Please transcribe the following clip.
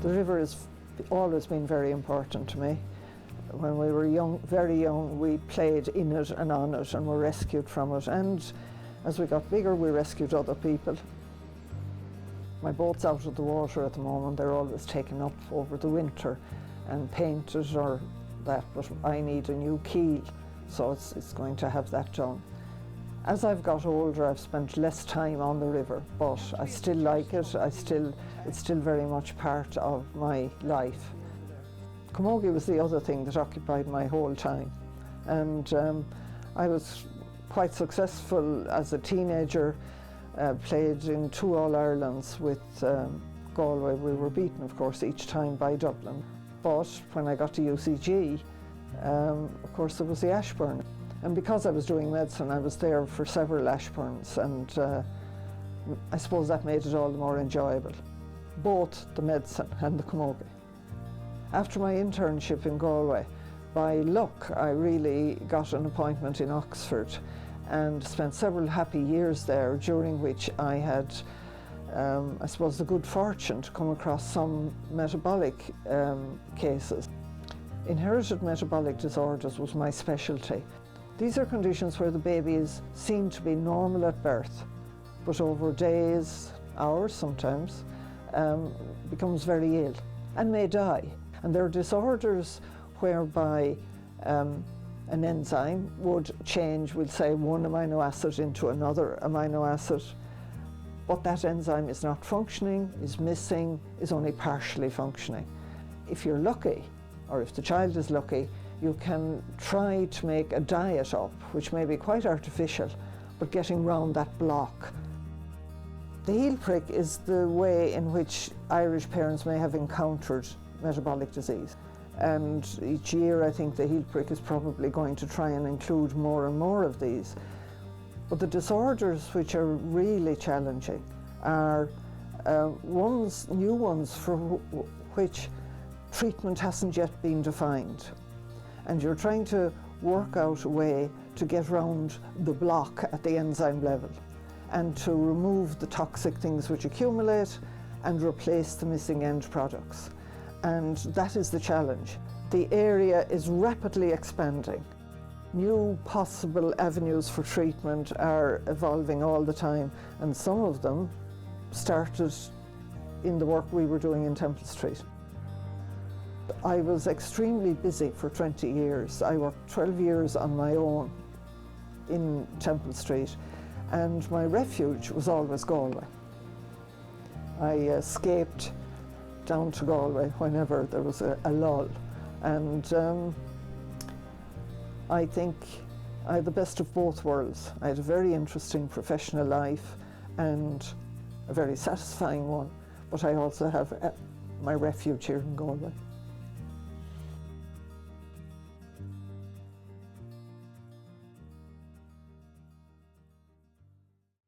The river has always been very important to me. When we were young, very young, we played in it and on it and were rescued from it. And as we got bigger, we rescued other people. My boat's out of the water at the moment. They're always taken up over the winter and painted or that, but I need a new keel, so it's going to have that done. As I've got older, I've spent less time on the river, but I still like it. It's still very much part of my life. Camogie was the other thing that occupied my whole time, and I was quite successful as a teenager. Played in 2 All-Irelands with Galway. We were beaten, of course, each time by Dublin. But when I got to UCG, of course, there was the Ashburn. And because I was doing medicine, I was there for several Ashburns, and I suppose that made it all the more enjoyable, both the medicine and the camogie. After my internship in Galway, by luck, I really got an appointment in Oxford and spent several happy years there, during which I had, I suppose, the good fortune to come across some metabolic cases. Inherited metabolic disorders was my specialty. These are conditions where the baby is seen to be normal at birth, but over days, hours sometimes, becomes very ill and may die. And there are disorders whereby an enzyme would change, we'll say, one amino acid into another amino acid, but that enzyme is not functioning, is missing, is only partially functioning. If you're lucky, or if the child is lucky, you can try to make a diet up, which may be quite artificial, but getting round that block. The heel prick is the way in which Irish parents may have encountered metabolic disease. And each year I think the heel prick is probably going to try and include more and more of these. But the disorders which are really challenging are new ones for which treatment hasn't yet been defined. And you're trying to work out a way to get round the block at the enzyme level and to remove the toxic things which accumulate and replace the missing end products. And that is the challenge. The area is rapidly expanding. New possible avenues for treatment are evolving all the time, and some of them started in the work we were doing in Temple Street. I was extremely busy for 20 years. I worked 12 years on my own in Temple Street, and my refuge was always Galway. I escaped down to Galway whenever there was a lull, and I think I had the best of both worlds. I had a very interesting professional life and a very satisfying one, but I also have my refuge here in Galway.